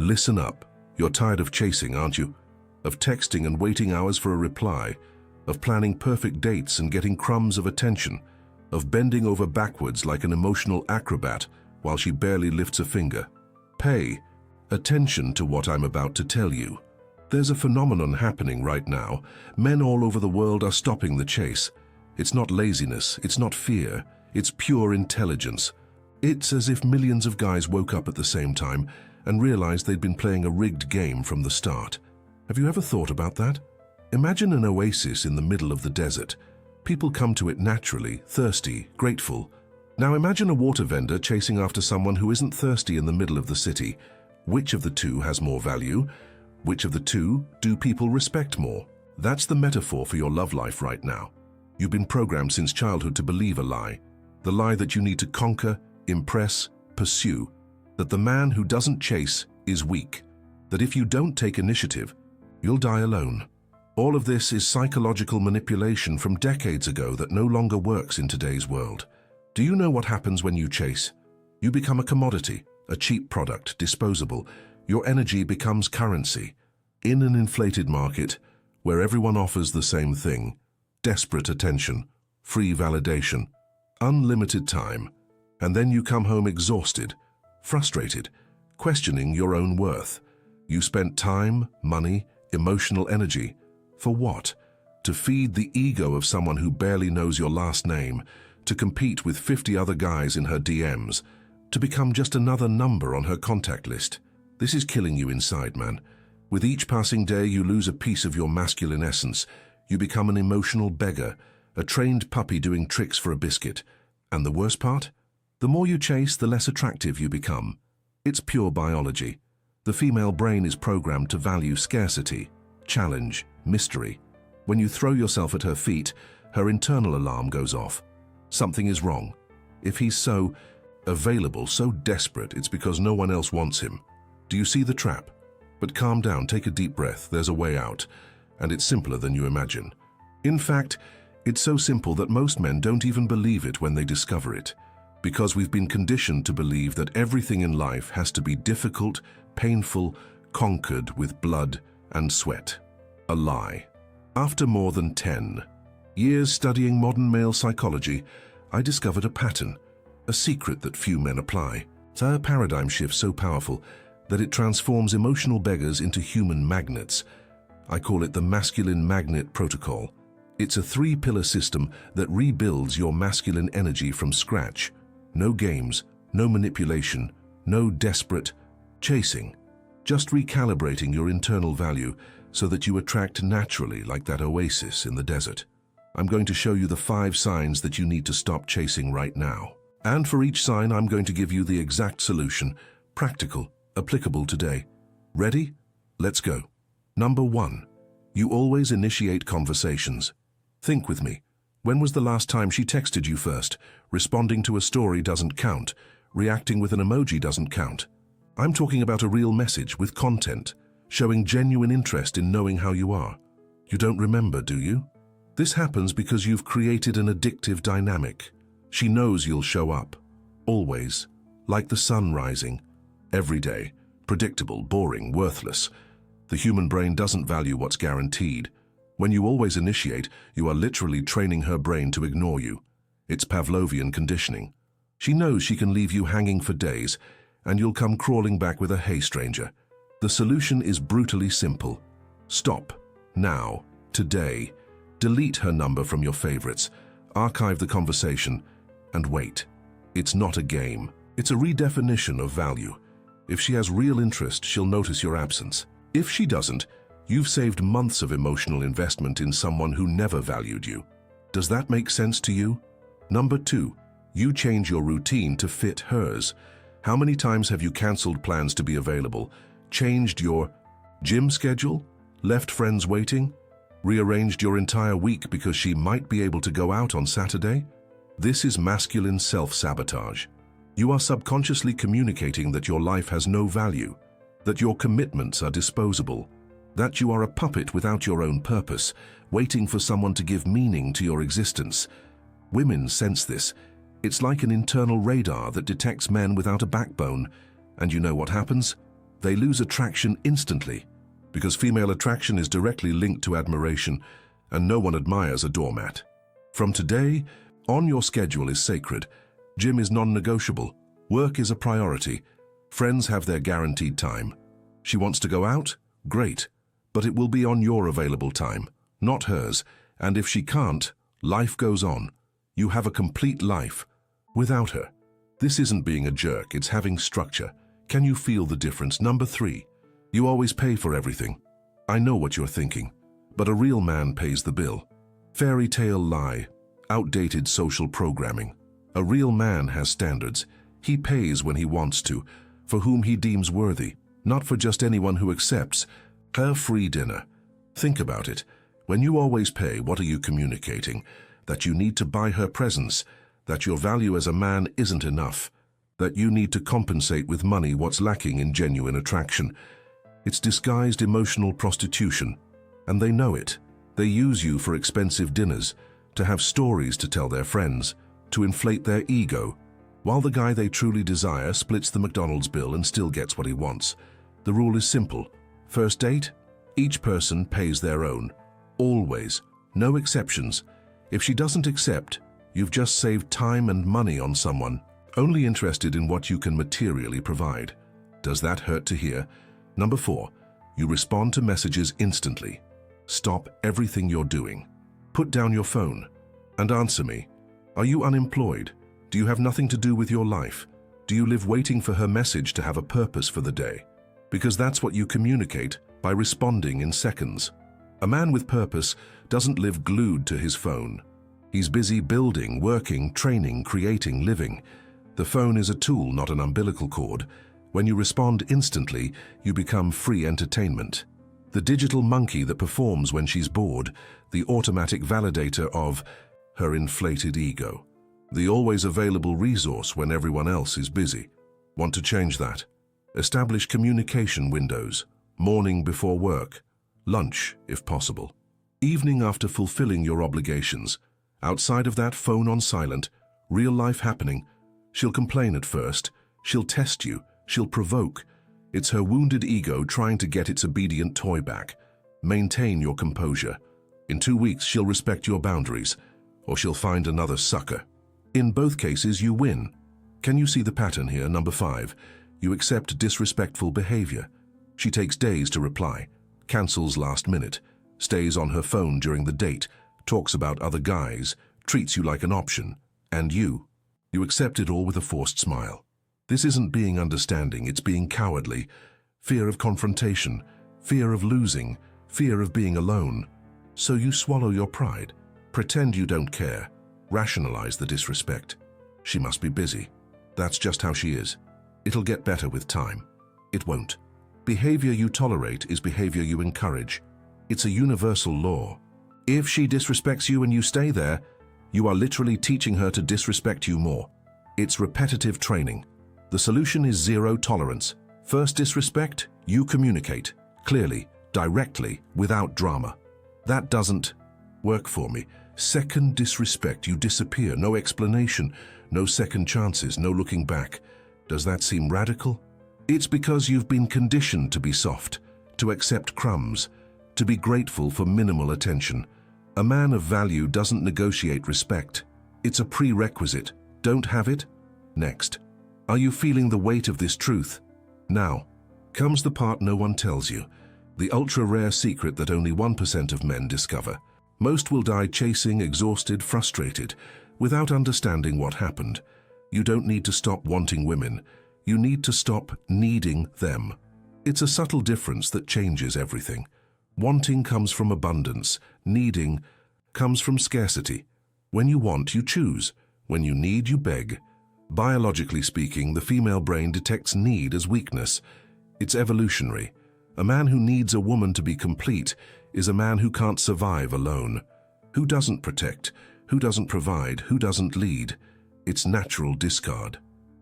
Listen up. You're tired of chasing, aren't you? Of texting and waiting hours for a reply, of planning perfect dates and getting crumbs of attention, of bending over backwards like an emotional acrobat while she barely lifts a finger. Pay attention to what I'm about to tell you. There's a phenomenon happening right now. Men all over the world are stopping the chase. It's not laziness, it's not fear, it's pure intelligence. It's as if millions of guys woke up at the same time and realized they'd been playing a rigged game from the start. Have you ever thought about that? Imagine an oasis in the middle of the desert. People come to it naturally, thirsty, grateful. Now imagine a water vendor chasing after someone who isn't thirsty in the middle of the city. Which of the two has more value? Which of the two do people respect more? That's the metaphor for your love life right now. You've been programmed since childhood to believe a lie. The lie that you need to conquer, impress, pursue. That the man who doesn't chase is weak. That if you don't take initiative, you'll die alone. All of this is psychological manipulation from decades ago that no longer works in today's world. Do you know what happens when you chase? You become a commodity, a cheap product, disposable. Your energy becomes currency. In an inflated market, where everyone offers the same thing, desperate attention, free validation, unlimited time, and then you come home exhausted, frustrated, questioning your own worth. You spent time, money, emotional energy. For what? To feed the ego of someone who barely knows your last name, to compete with 50 other guys in her DMs, to become just another number on her contact list. This is killing you inside, man. With each passing day, you lose a piece of your masculine essence. You become an emotional beggar, a trained puppy doing tricks for a biscuit. And the worst part? The more you chase, the less attractive you become. It's pure biology. The female brain is programmed to value scarcity, challenge, mystery. When you throw yourself at her feet, her internal alarm goes off. Something is wrong. If he's so available, so desperate, it's because no one else wants him. Do you see the trap? But calm down, take a deep breath, there's a way out, and it's simpler than you imagine. In fact, it's so simple that most men don't even believe it when they discover it, because we've been conditioned to believe that everything in life has to be difficult, painful, conquered with blood and sweat. A lie. After more than 10 years studying modern male psychology, I discovered a pattern, a secret that few men apply. It's a paradigm shift so powerful that it transforms emotional beggars into human magnets. I call it the masculine magnet protocol. It's a 3-pillar system that rebuilds your masculine energy from scratch. No games, no manipulation, no desperate chasing. Just recalibrating your internal value so that you attract naturally like that oasis in the desert. I'm going to show you the 5 signs that you need to stop chasing right now. And for each sign, I'm going to give you the exact solution, practical, applicable today. Ready? Let's go. Number 1. You always initiate conversations. Think with me. When was the last time she texted you first? Responding to a story doesn't count. Reacting with an emoji doesn't count. I'm talking about a real message with content, showing genuine interest in knowing how you are. You don't remember, do you? This happens because you've created an addictive dynamic. She knows you'll show up. Always. Like the sun rising. Every day. Predictable, boring, worthless. The human brain doesn't value what's guaranteed. When you always initiate, you are literally training her brain to ignore you. It's Pavlovian conditioning. She knows she can leave you hanging for days, and you'll come crawling back with a "Hey, stranger." The solution is brutally simple. Stop. Now. Today. Delete her number from your favorites. Archive the conversation. And wait. It's not a game. It's a redefinition of value. If she has real interest, she'll notice your absence. If she doesn't, you've saved months of emotional investment in someone who never valued you. Does that make sense to you? Number 2. You change your routine to fit hers. How many times have you cancelled plans to be available, changed your gym schedule, left friends waiting, rearranged your entire week because she might be able to go out on Saturday? This is masculine self-sabotage. You are subconsciously communicating that your life has no value, that your commitments are disposable, that you are a puppet without your own purpose, waiting for someone to give meaning to your existence. Women sense this. It's like an internal radar that detects men without a backbone. And you know what happens? They lose attraction instantly, because female attraction is directly linked to admiration, and no one admires a doormat. From today, on your schedule is sacred. Gym is non-negotiable. Work is a priority. Friends have their guaranteed time. She wants to go out? Great. But it will be on your available time, not hers. And if she can't, life goes on. You have a complete life without her. This isn't being a jerk, it's having structure. Can you feel the difference? Number 3. You always pay for everything. I know what you're thinking, but a real man pays the bill. Fairy tale lie, outdated social programming. A real man has standards. He pays when he wants to, for whom he deems worthy, not for just anyone who accepts her free dinner. Think about it. When you always pay, what are you communicating? That you need to buy her presents, that your value as a man isn't enough, that you need to compensate with money what's lacking in genuine attraction. It's disguised emotional prostitution, and they know it. They use you for expensive dinners, to have stories to tell their friends, to inflate their ego, while the guy they truly desire splits the McDonald's bill and still gets what he wants. The rule is simple. First date? Each person pays their own. Always. No exceptions. If she doesn't accept, you've just saved time and money on someone, only interested in what you can materially provide. Does that hurt to hear? Number 4. You respond to messages instantly. Stop everything you're doing. Put down your phone and answer me. Are you unemployed? Do you have nothing to do with your life? Do you live waiting for her message to have a purpose for the day? Because that's what you communicate by responding in seconds. A man with purpose doesn't live glued to his phone. He's busy building, working, training, creating, living. The phone is a tool, not an umbilical cord. When you respond instantly, you become free entertainment. The digital monkey that performs when she's bored, the automatic validator of her inflated ego. The always available resource when everyone else is busy. Want to change that? Establish communication windows. Morning before work. Lunch, if possible. Evening after fulfilling your obligations. Outside of that, phone on silent. Real life happening. She'll complain at first. She'll test you. She'll provoke. It's her wounded ego trying to get its obedient toy back. Maintain your composure. In 2 weeks, she'll respect your boundaries, or she'll find another sucker. In both cases, you win. Can you see the pattern here? Number 5. You accept disrespectful behavior. She takes days to reply, cancels last minute, stays on her phone during the date, talks about other guys, treats you like an option, and you accept it all with a forced smile. This isn't being understanding, it's being cowardly. Fear of confrontation, fear of losing, fear of being alone. So you swallow your pride, pretend you don't care, rationalize the disrespect. She must be busy. That's just how she is. It'll get better with time. It won't. Behavior you tolerate is behavior you encourage. It's a universal law. If she disrespects you and you stay there, you are literally teaching her to disrespect you more. It's repetitive training. The solution is zero tolerance. First disrespect, you communicate, clearly, directly, without drama. That doesn't work for me. Second disrespect, you disappear, no explanation, no second chances, no looking back. Does that seem radical? It's because you've been conditioned to be soft, to accept crumbs, to be grateful for minimal attention. A man of value doesn't negotiate respect. It's a prerequisite. Don't have it? Next. Are you feeling the weight of this truth? Now comes the part no one tells you, the ultra-rare secret that only 1% of men discover. Most will die chasing, exhausted, frustrated, without understanding what happened. You don't need to stop wanting women. You need to stop needing them. It's a subtle difference that changes everything. Wanting comes from abundance. Needing comes from scarcity. When you want, you choose. When you need, you beg. Biologically speaking, the female brain detects need as weakness. It's evolutionary. A man who needs a woman to be complete is a man who can't survive alone. Who doesn't protect, who doesn't provide, who doesn't lead. It's natural discard.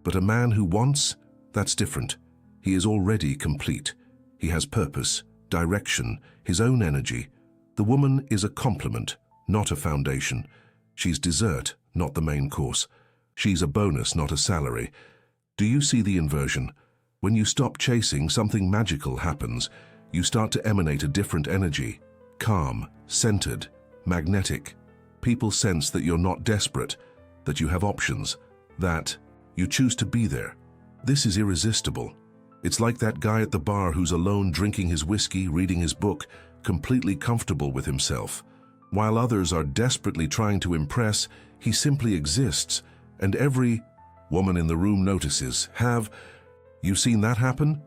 But a man who wants, that's different. He is already complete. He has purpose, direction, his own energy. The woman is a complement, not a foundation. She's dessert, not the main course. She's a bonus, not a salary. Do you see the inversion? When you stop chasing, something magical happens. You start to emanate a different energy. Calm, centered, magnetic. People sense that you're not desperate, that you have options, that you choose to be there. This is irresistible. It's like that guy at the bar who's alone drinking his whiskey, reading his book, completely comfortable with himself. While others are desperately trying to impress, he simply exists, and every woman in the room notices. Have you seen that happen?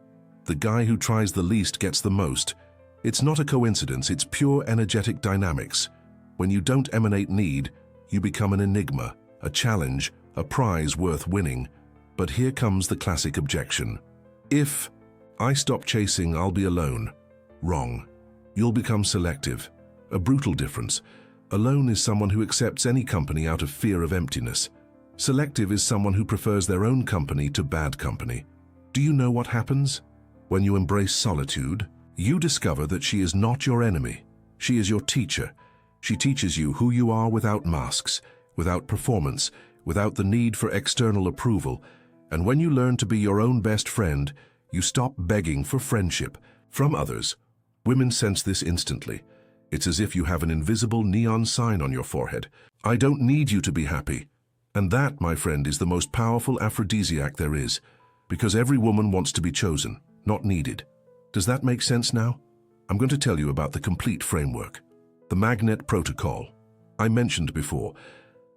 The guy who tries the least gets the most. It's not a coincidence, it's pure energetic dynamics. When you don't emanate need, you become an enigma, a challenge, a prize worth winning. But here comes the classic objection. If I stop chasing, I'll be alone. Wrong. You'll become selective. A brutal difference. Alone is someone who accepts any company out of fear of emptiness. Selective is someone who prefers their own company to bad company. Do you know what happens? When you embrace solitude, you discover that she is not your enemy. She is your teacher. She teaches you who you are without masks, without performance, without the need for external approval. And when you learn to be your own best friend, you stop begging for friendship from others. Women sense this instantly. It's as if you have an invisible neon sign on your forehead. I don't need you to be happy. And that, my friend, is the most powerful aphrodisiac there is, because every woman wants to be chosen, not needed. Does that make sense now? I'm going to tell you about the complete framework. The Magnet Protocol. I mentioned before,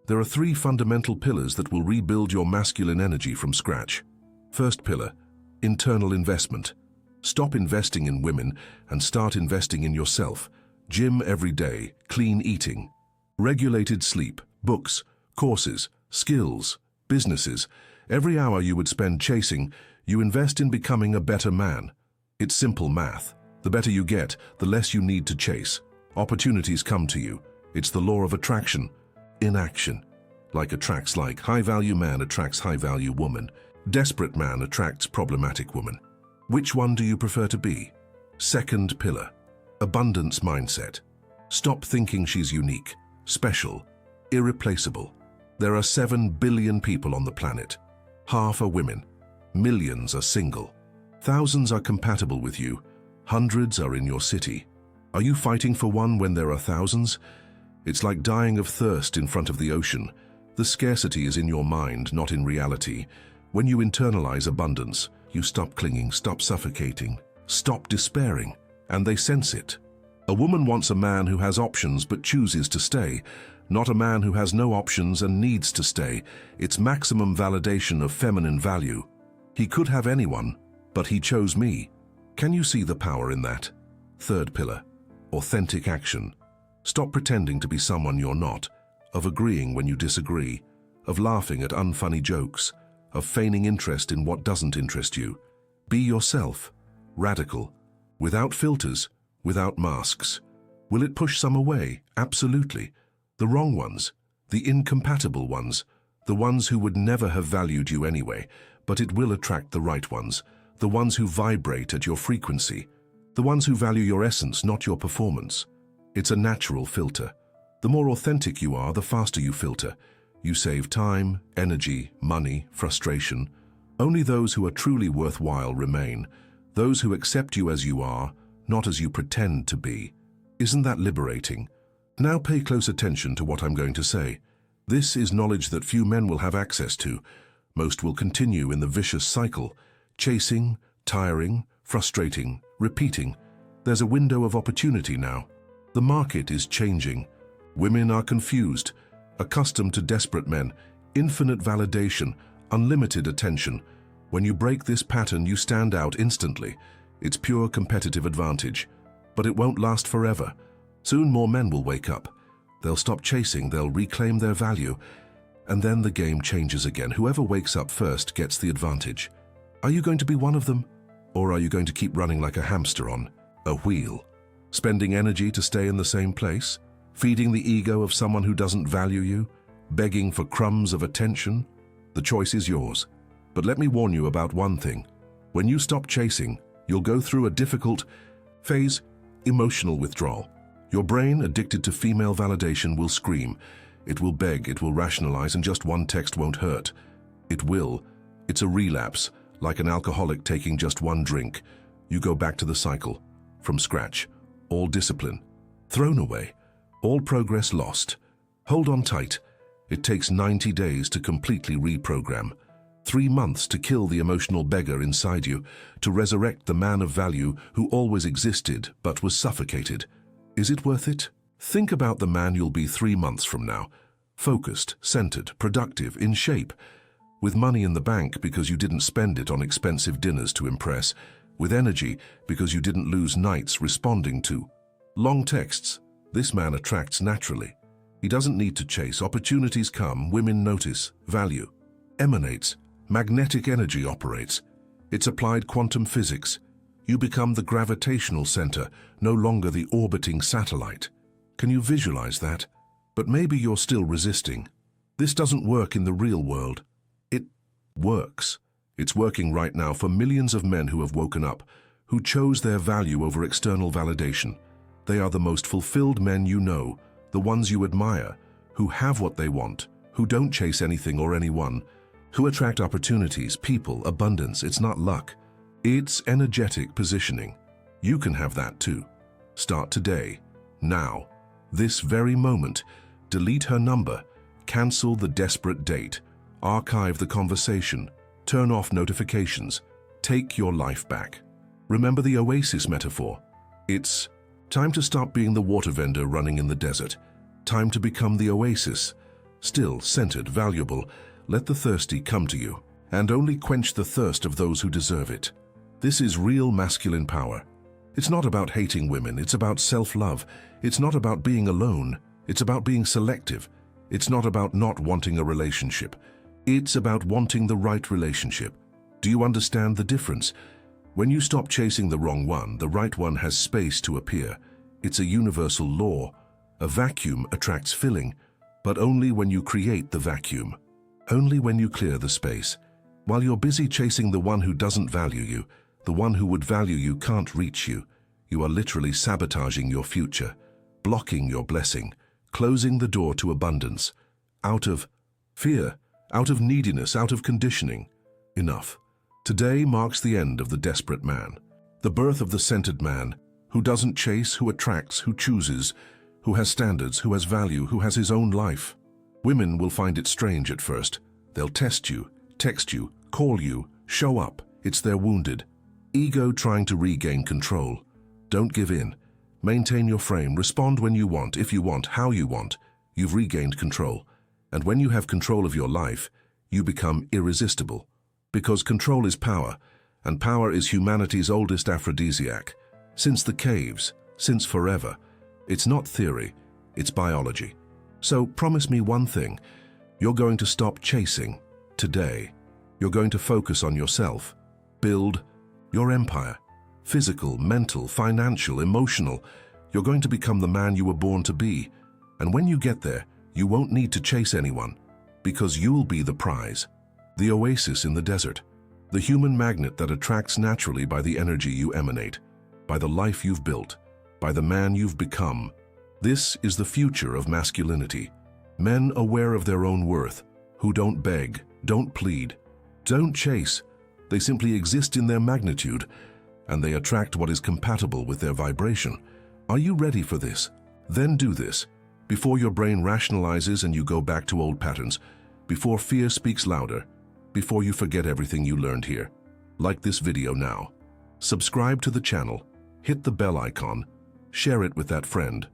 there are 3 fundamental pillars that will rebuild your masculine energy from scratch. First pillar, internal investment. Stop investing in women and start investing in yourself. Gym every day, clean eating, regulated sleep, books, courses, skills, businesses. Every hour you would spend chasing, you invest in becoming a better man. It's simple math. The better you get, the less you need to chase. Opportunities come to you. It's the law of attraction. In action. Like attracts like. High-value man attracts high-value woman. Desperate man attracts problematic woman. Which one do you prefer to be? Second pillar. Abundance mindset. Stop thinking she's unique, special, irreplaceable. There are 7 billion people on the planet. Half are women. Millions are single. Thousands are compatible with you. Hundreds are in your city. Are you fighting for one when there are thousands? It's like dying of thirst in front of the ocean. The scarcity is in your mind, not in reality. When you internalize abundance, you stop clinging, stop suffocating, stop despairing, and they sense it. A woman wants a man who has options but chooses to stay, not a man who has no options and needs to stay. It's maximum validation of feminine value. He could have anyone, but he chose me. Can you see the power in that? Third pillar. Authentic action. Stop pretending to be someone you're not, of agreeing when you disagree, of laughing at unfunny jokes, of feigning interest in what doesn't interest you. Be yourself, radical, without filters, without masks. Will it push some away? Absolutely. The wrong ones, the incompatible ones, the ones who would never have valued you anyway, but it will attract the right ones, the ones who vibrate at your frequency, the ones who value your essence, not your performance. It's a natural filter. The more authentic you are, the faster you filter. You save time, energy, money, frustration. Only those who are truly worthwhile remain, those who accept you as you are, not as you pretend to be. Isn't that liberating? Now pay close attention to what I'm going to say. This is knowledge that few men will have access to. Most will continue in the vicious cycle, chasing, tiring, frustrating, repeating. There's a window of opportunity now. The market is changing. Women are confused, accustomed to desperate men, infinite validation, unlimited attention. When you break this pattern, you stand out instantly. It's pure competitive advantage. But it won't last forever. Soon more men will wake up. They'll stop chasing, they'll reclaim their value, and then the game changes again. Whoever wakes up first gets the advantage. Are you going to be one of them? Or are you going to keep running like a hamster on a wheel? Spending energy to stay in the same place? Feeding the ego of someone who doesn't value you? Begging for crumbs of attention? The choice is yours. But let me warn you about one thing. When you stop chasing, you'll go through a difficult phase, emotional withdrawal. Your brain, addicted to female validation, will scream. It will beg, it will rationalize, and just one text won't hurt. It will. It's a relapse, Like an alcoholic taking just one drink, you go back to the cycle, from scratch, all discipline thrown away, all progress lost. Hold on tight. It takes 90 days to completely reprogram, 3 months to kill the emotional beggar inside you, to resurrect the man of value who always existed but was suffocated. Is it worth it? Think about the man you'll be 3 months from now. Focused, centered, productive, in shape. With money in the bank because you didn't spend it on expensive dinners to impress. With energy because you didn't lose nights responding to long texts. This man attracts naturally. He doesn't need to chase. Opportunities come, women notice, value emanates, magnetic energy operates. It's applied quantum physics. You become the gravitational center, no longer the orbiting satellite. Can you visualize that? But maybe you're still resisting. This doesn't work in the real world. It works. It's working right now for millions of men who have woken up, who chose their value over external validation. They are the most fulfilled men you know, the ones you admire, who have what they want, who don't chase anything or anyone, who attract opportunities, people, abundance. It's not luck. It's energetic positioning. You can have that too. Start today, now, this very moment. Delete her number, cancel the desperate date, archive the conversation, turn off notifications, take your life back. Remember the oasis metaphor. It's time to stop being the water vendor running in the desert. Time to become the oasis. Still, centered, valuable. Let the thirsty come to you, and only quench the thirst of those who deserve it. This is real masculine power. It's not about hating women, it's about self-love. It's not about being alone, it's about being selective. It's not about not wanting a relationship. It's about wanting the right relationship. Do you understand the difference? When you stop chasing the wrong one, the right one has space to appear. It's a universal law. A vacuum attracts filling, but only when you create the vacuum. Only when you clear the space. While you're busy chasing the one who doesn't value you, the one who would value you can't reach you. You are literally sabotaging your future, blocking your blessing, closing the door to abundance. Out of fear, out of neediness, out of conditioning. Enough. Today marks the end of the desperate man, the birth of the centered man, who doesn't chase, who attracts, who chooses, who has standards, who has value, who has his own life. Women will find it strange at first. They'll test you, text you, call you, show up. It's their wounded ego trying to regain control. Don't give in. Maintain your frame. Respond when you want, if you want, how you want. You've regained control. And when you have control of your life, you become irresistible. Because control is power, and power is humanity's oldest aphrodisiac. Since the caves, since forever. It's not theory, it's biology. So promise me one thing. You're going to stop chasing today. You're going to focus on yourself. Build your empire. Physical, mental, financial, emotional. You're going to become the man you were born to be. And when you get there, you won't need to chase anyone, because you'll be the prize. The oasis in the desert. The human magnet that attracts naturally by the energy you emanate, by the life you've built, by the man you've become. This is the future of masculinity. Men aware of their own worth, who don't beg, don't plead, don't chase. They simply exist in their magnitude, and they attract what is compatible with their vibration. Are you ready for this? Then do this, before your brain rationalizes and you go back to old patterns, before fear speaks louder, before you forget everything you learned here. Like this video now. Subscribe to the channel, hit the bell icon, share it with that friend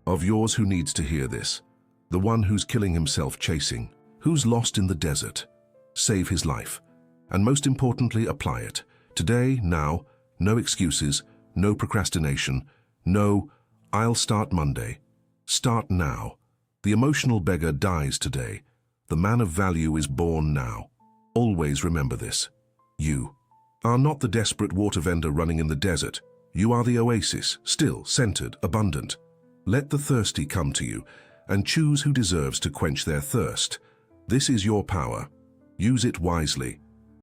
of yours who needs to hear this. The one who's killing himself chasing, who's lost in the desert. Save his life. And most importantly, apply it. Today, now, no excuses, no procrastination, no, I'll start Monday. Start now. The emotional beggar dies today. The man of value is born now. Always remember this. You are not the desperate water vendor running in the desert. You are the oasis, still, centered, abundant. Let the thirsty come to you, and choose who deserves to quench their thirst. This is your power. Use it wisely.